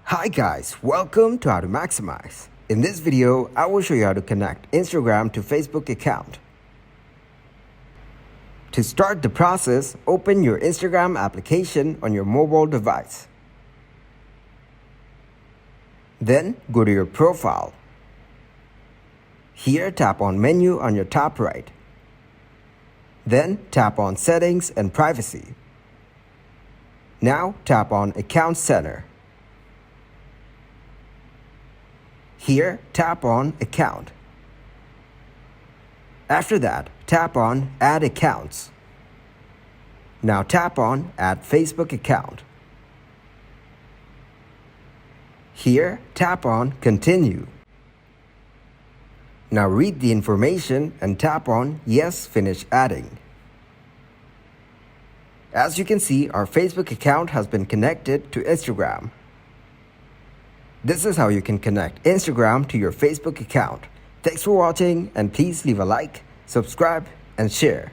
Hi guys, welcome to How to Maximize. In this video, I will show you how to connect Instagram to Facebook account. To start the process, open your Instagram application on your mobile device. Then go to your profile. Here, tap on Menu on your top right. Then tap on Settings and Privacy. Now tap on Account Center. Here, tap on Account. After that, tap on Add Accounts. Now tap on Add Facebook Account. Here, tap on Continue. Now read the information and tap on Yes, Finish Adding. As you can see, our Facebook account has been connected to Instagram. This is how you can connect Instagram to your Facebook account. Thanks for watching, and please leave a like, subscribe, and share.